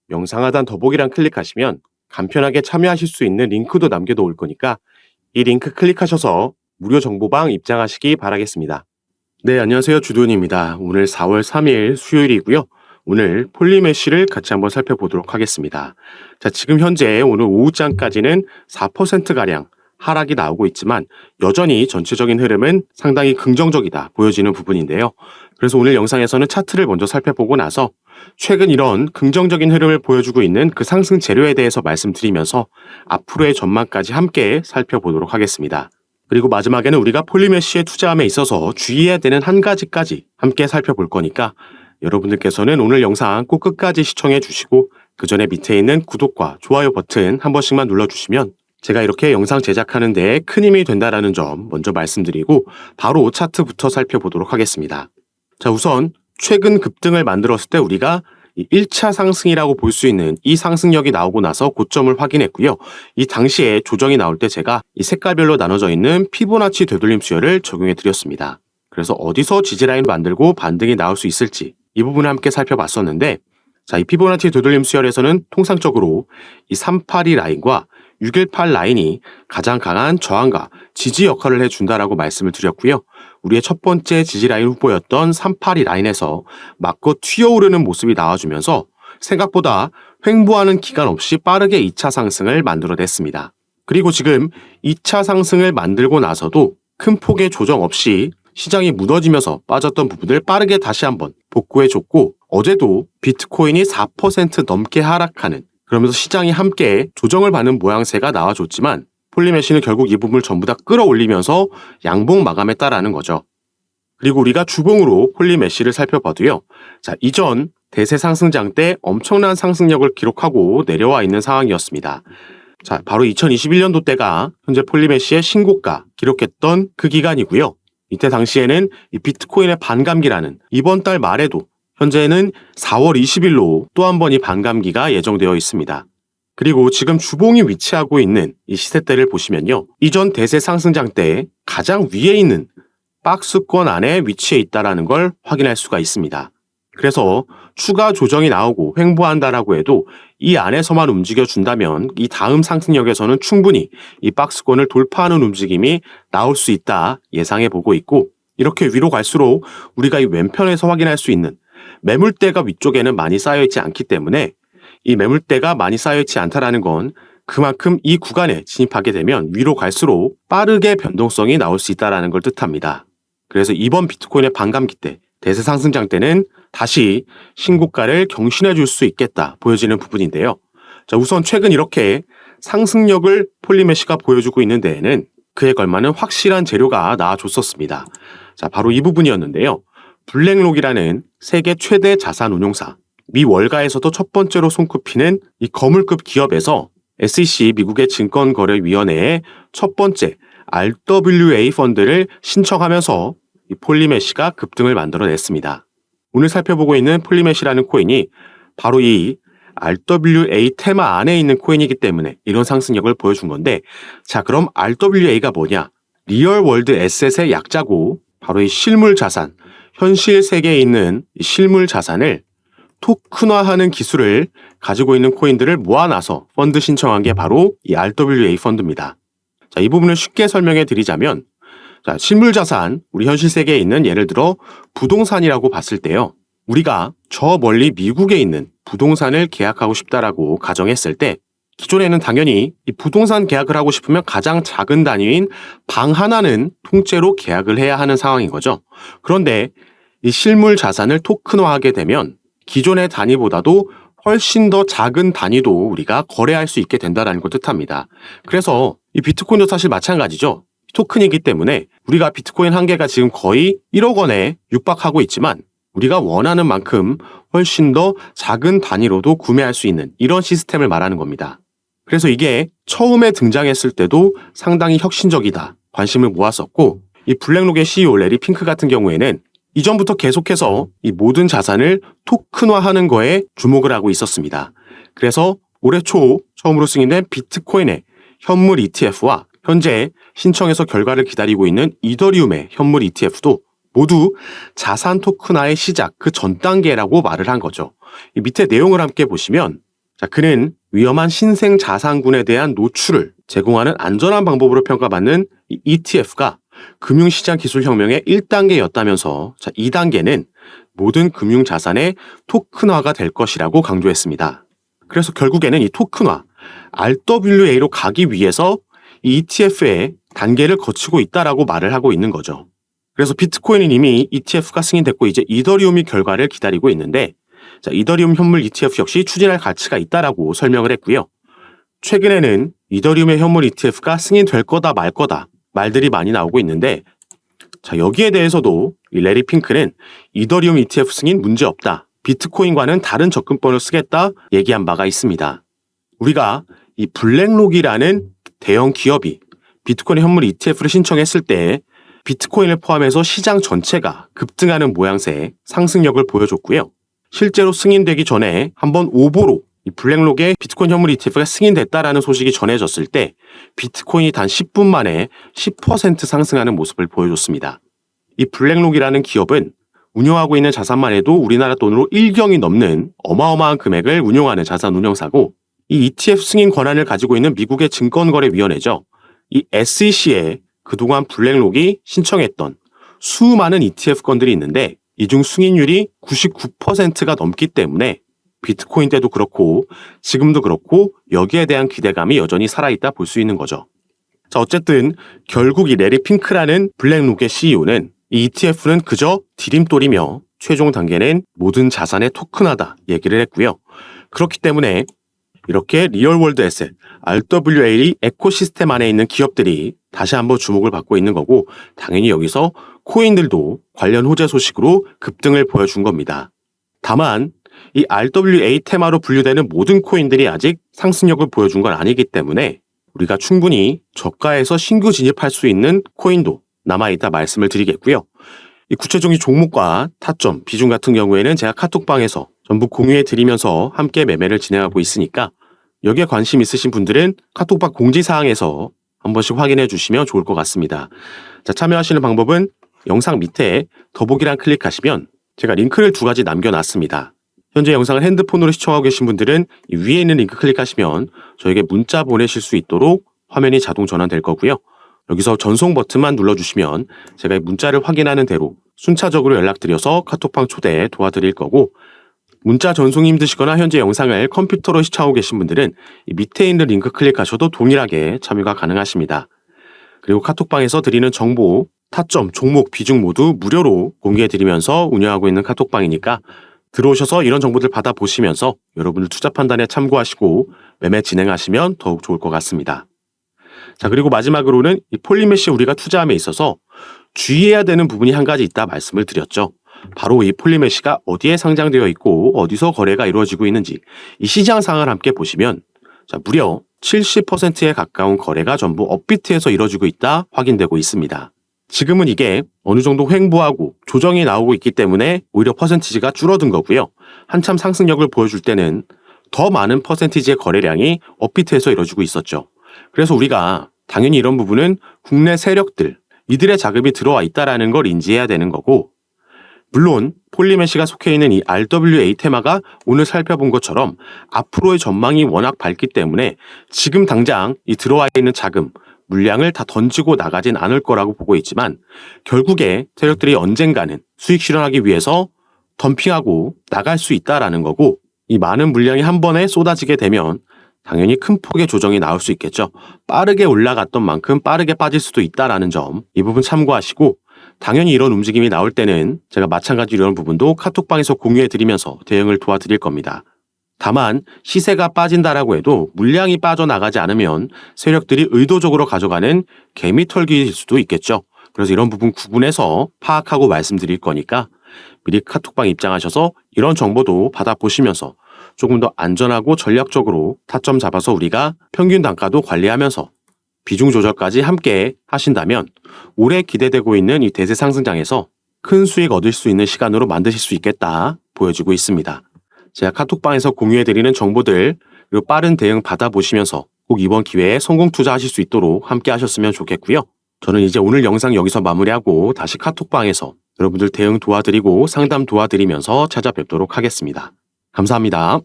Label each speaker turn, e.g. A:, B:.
A: 영상 하단 더보기란 클릭하시면 간편하게 참여하실 수 있는 링크도 남겨놓을 거니까 이 링크 클릭하셔서 무료 정보방 입장하시기 바라겠습니다. 네, 안녕하세요. 주도현입니다. 오늘 4월 3일 수요일이고요. 오늘 폴리메쉬를 같이 한번 살펴보도록 하겠습니다. 자, 지금 현재 오늘 오후장까지는 4%가량 하락이 나오고 있지만 여전히 전체적인 흐름은 상당히 긍정적이다 보여지는 부분인데요. 그래서 오늘 영상에서는 차트를 먼저 살펴보고 나서 최근 이런 긍정적인 흐름을 보여주고 있는 그 상승 재료에 대해서 말씀드리면서 앞으로의 전망까지 함께 살펴보도록 하겠습니다. 그리고 마지막에는 우리가 폴리메쉬에 투자함에 있어서 주의해야 되는 한 가지까지 함께 살펴볼 거니까 여러분들께서는 오늘 영상 꼭 끝까지 시청해 주시고 그 전에 밑에 있는 구독과 좋아요 버튼 한 번씩만 눌러주시면 제가 이렇게 영상 제작하는 데 큰 힘이 된다는 점 먼저 말씀드리고 바로 차트부터 살펴보도록 하겠습니다. 자, 우선 최근 급등을 만들었을 때 우리가 1차 상승이라고 볼 수 있는 이 상승력이 나오고 나서 고점을 확인했고요. 이 당시에 조정이 나올 때 제가 이 색깔별로 나눠져 있는 피보나치 되돌림 수열을 적용해 드렸습니다. 그래서 어디서 지지라인을 만들고 반등이 나올 수 있을지 이 부분을 함께 살펴봤었는데, 자, 이 피보나치 되돌림 수열에서는 통상적으로 이 382 라인과 618 라인이 가장 강한 저항과 지지 역할을 해준다라고 말씀을 드렸고요. 우리의 첫 번째 지지라인 후보였던 382 라인에서 맞고 튀어오르는 모습이 나와주면서 생각보다 횡보하는 기간 없이 빠르게 2차 상승을 만들어냈습니다. 그리고 지금 2차 상승을 만들고 나서도 큰 폭의 조정 없이 시장이 무너지면서 빠졌던 부분을 빠르게 다시 한번 복구해줬고, 어제도 비트코인이 4% 넘게 하락하는, 그러면서 시장이 함께 조정을 받는 모양새가 나와줬지만 폴리메쉬는 결국 이 부분을 전부 다 끌어올리면서 양봉 마감했다라는 거죠. 그리고 우리가 주봉으로 폴리메쉬를 살펴봐도요. 자, 이전 대세 상승장 때 엄청난 상승력을 기록하고 내려와 있는 상황이었습니다. 자, 바로 2021년도 때가 현재 폴리메쉬의 신고가 기록했던 그 기간이고요. 이때 당시에는 이 비트코인의 반감기라는 이번 달 말에도 현재는 4월 20일로 또 한 번 이 반감기가 예정되어 있습니다. 그리고 지금 주봉이 위치하고 있는 이 시세대를 보시면요. 이전 대세 상승장 때 가장 위에 있는 박스권 안에 위치해 있다는 걸 확인할 수가 있습니다. 그래서 추가 조정이 나오고 횡보한다라고 해도 이 안에서만 움직여준다면 이 다음 상승력에서는 충분히 이 박스권을 돌파하는 움직임이 나올 수 있다 예상해 보고 있고, 이렇게 위로 갈수록 우리가 이 왼편에서 확인할 수 있는 매물대가 위쪽에는 많이 쌓여있지 않기 때문에 이 매물대가 많이 쌓여있지 않다라는 건 그만큼 이 구간에 진입하게 되면 위로 갈수록 빠르게 변동성이 나올 수 있다는 걸 뜻합니다. 그래서 이번 비트코인의 반감기 때 대세 상승장 때는 다시 신고가를 경신해 줄 수 있겠다 보여지는 부분인데요. 자, 우선 최근 이렇게 상승력을 폴리메쉬가 보여주고 있는 데에는 그에 걸맞는 확실한 재료가 나와줬었습니다. 자, 바로 이 부분이었는데요. 블랙록이라는 세계 최대 자산 운용사, 미 월가에서도 첫 번째로 손꼽히는 이 거물급 기업에서 SEC 미국의 증권거래위원회에 첫 번째 RWA 펀드를 신청하면서 이 폴리메쉬가 급등을 만들어냈습니다. 오늘 살펴보고 있는 폴리메쉬라는 코인이 바로 이 RWA 테마 안에 있는 코인이기 때문에 이런 상승력을 보여준 건데, 자, 그럼 RWA가 뭐냐? 리얼 월드 에셋의 약자고 바로 이 실물 자산, 현실 세계에 있는 이 실물 자산을 토큰화하는 기술을 가지고 있는 코인들을 모아놔서 펀드 신청한 게 바로 이 RWA 펀드입니다. 자, 이 부분을 쉽게 설명해 드리자면, 자, 실물 자산, 우리 현실 세계에 있는 예를 들어 부동산이라고 봤을 때요. 우리가 저 멀리 미국에 있는 부동산을 계약하고 싶다라고 가정했을 때 기존에는 당연히 이 부동산 계약을 하고 싶으면 가장 작은 단위인 방 하나는 통째로 계약을 해야 하는 상황인 거죠. 그런데 이 실물 자산을 토큰화하게 되면 기존의 단위보다도 훨씬 더 작은 단위도 우리가 거래할 수 있게 된다는 걸 뜻합니다. 그래서 이 비트코인도 사실 마찬가지죠. 토큰이기 때문에 우리가 비트코인 한 개가 지금 거의 1억 원에 육박하고 있지만 우리가 원하는 만큼 훨씬 더 작은 단위로도 구매할 수 있는 이런 시스템을 말하는 겁니다. 그래서 이게 처음에 등장했을 때도 상당히 혁신적이다 관심을 모았었고, 이 블랙록의 CEO 레리 핑크 같은 경우에는 이전부터 계속해서 이 모든 자산을 토큰화하는 거에 주목을 하고 있었습니다. 그래서 올해 초 처음으로 승인된 비트코인의 현물 ETF와 현재 신청해서 결과를 기다리고 있는 이더리움의 현물 ETF도 모두 자산 토큰화의 시작, 그 전 단계라고 말을 한 거죠. 이 밑에 내용을 함께 보시면 자, 그는 위험한 신생 자산군에 대한 노출을 제공하는 안전한 방법으로 평가받는 이 ETF가 금융시장 기술혁명의 1단계였다면서 2단계는 모든 금융자산의 토큰화가 될 것이라고 강조했습니다. 그래서 결국에는 이 토큰화, RWA로 가기 위해서 이 ETF의 단계를 거치고 있다라고 말을 하고 있는 거죠. 그래서 비트코인은 이미 ETF가 승인됐고 이제 이더리움이 결과를 기다리고 있는데, 이더리움 현물 ETF 역시 추진할 가치가 있다라고 설명을 했고요. 최근에는 이더리움의 현물 ETF가 승인될 거다 말 거다 말들이 많이 나오고 있는데, 여기에 대해서도 이 레리 핑크는 이더리움 ETF 승인 문제없다, 비트코인과는 다른 접근법을 쓰겠다 얘기한 바가 있습니다. 우리가 이 블랙록이라는 대형 기업이 비트코인 현물 ETF를 신청했을 때 비트코인을 포함해서 시장 전체가 급등하는 모양새 상승력을 보여줬고요. 실제로 승인되기 전에 한번 오보로 이 블랙록의 비트코인 현물 ETF가 승인됐다라는 소식이 전해졌을 때 비트코인이 단 10분 만에 10% 상승하는 모습을 보여줬습니다. 이 블랙록이라는 기업은 운영하고 있는 자산만 해도 우리나라 돈으로 1경이 넘는 어마어마한 금액을 운용하는 자산 운용사고, 이 ETF 승인 권한을 가지고 있는 미국의 증권거래위원회죠. 이 SEC에 그동안 블랙록이 신청했던 수많은 ETF 건들이 있는데 이 중 승인율이 99%가 넘기 때문에 비트코인 때도 그렇고 지금도 그렇고 여기에 대한 기대감이 여전히 살아있다 볼 수 있는 거죠. 어쨌든 결국 이 레리 핑크라는 블랙록의 CEO는 이 ETF는 그저 디딤돌이며 최종 단계는 모든 자산의 토큰화다 얘기를 했고요. 그렇기 때문에 이렇게 리얼월드 에셋, RWA 에코시스템 안에 있는 기업들이 다시 한번 주목을 받고 있는 거고, 당연히 여기서 코인들도 관련 호재 소식으로 급등을 보여준 겁니다. 다만 이 RWA 테마로 분류되는 모든 코인들이 아직 상승력을 보여준 건 아니기 때문에 우리가 충분히 저가에서 신규 진입할 수 있는 코인도 남아있다 말씀을 드리겠고요. 이 구체적인 종목과 타점, 비중 같은 경우에는 제가 카톡방에서 전부 공유해 드리면서 함께 매매를 진행하고 있으니까 여기에 관심 있으신 분들은 카톡방 공지사항에서 한 번씩 확인해 주시면 좋을 것 같습니다. 참여하시는 방법은 영상 밑에 더보기란 클릭하시면 제가 링크를 2가지 남겨놨습니다. 현재 영상을 핸드폰으로 시청하고 계신 분들은 이 위에 있는 링크 클릭하시면 저에게 문자 보내실 수 있도록 화면이 자동 전환될 거고요. 여기서 전송 버튼만 눌러주시면 제가 이 문자를 확인하는 대로 순차적으로 연락드려서 카톡방 초대 도와드릴 거고, 문자 전송이 힘드시거나 현재 영상을 컴퓨터로 시청하고 계신 분들은 이 밑에 있는 링크 클릭하셔도 동일하게 참여가 가능하십니다. 그리고 카톡방에서 드리는 정보, 타점, 종목, 비중 모두 무료로 공개해드리면서 운영하고 있는 카톡방이니까 들어오셔서 이런 정보들 받아보시면서 여러분들 투자 판단에 참고하시고 매매 진행하시면 더욱 좋을 것 같습니다. 그리고 마지막으로는 이 폴리메시 우리가 투자함에 있어서 주의해야 되는 부분이 한 가지 있다 말씀을 드렸죠. 바로 이 폴리메시가 어디에 상장되어 있고 어디서 거래가 이루어지고 있는지 이 시장 상황을 함께 보시면 무려 70%에 가까운 거래가 전부 업비트에서 이루어지고 있다 확인되고 있습니다. 지금은 이게 어느 정도 횡보하고 조정이 나오고 있기 때문에 오히려 퍼센티지가 줄어든 거고요. 한참 상승력을 보여줄 때는 더 많은 퍼센티지의 거래량이 업비트에서 이루어지고 있었죠. 그래서 우리가 당연히 이런 부분은 국내 세력들, 이들의 자금이 들어와 있다는 걸 인지해야 되는 거고, 물론 폴리메시가 속해 있는 이 RWA 테마가 오늘 살펴본 것처럼 앞으로의 전망이 워낙 밝기 때문에 지금 당장 이 들어와 있는 자금, 물량을 다 던지고 나가진 않을 거라고 보고 있지만 결국에 세력들이 언젠가는 수익 실현하기 위해서 덤핑하고 나갈 수 있다라는 거고, 이 많은 물량이 한 번에 쏟아지게 되면 당연히 큰 폭의 조정이 나올 수 있겠죠. 빠르게 올라갔던 만큼 빠르게 빠질 수도 있다라는 점, 이 부분 참고하시고, 당연히 이런 움직임이 나올 때는 제가 마찬가지로 이런 부분도 카톡방에서 공유해드리면서 대응을 도와드릴 겁니다. 다만 시세가 빠진다라고 해도 물량이 빠져나가지 않으면 세력들이 의도적으로 가져가는 개미털기일 수도 있겠죠. 그래서 이런 부분 구분해서 파악하고 말씀드릴 거니까 미리 카톡방 입장하셔서 이런 정보도 받아보시면서 조금 더 안전하고 전략적으로 타점 잡아서 우리가 평균 단가도 관리하면서 비중 조절까지 함께 하신다면 올해 기대되고 있는 이 대세 상승장에서 큰 수익 얻을 수 있는 시간으로 만드실 수 있겠다 보여지고 있습니다. 제가 카톡방에서 공유해드리는 정보들 그리고 빠른 대응 받아보시면서 꼭 이번 기회에 성공 투자하실 수 있도록 함께 하셨으면 좋겠고요. 저는 이제 오늘 영상 여기서 마무리하고 다시 카톡방에서 여러분들 대응 도와드리고 상담 도와드리면서 찾아뵙도록 하겠습니다. 감사합니다.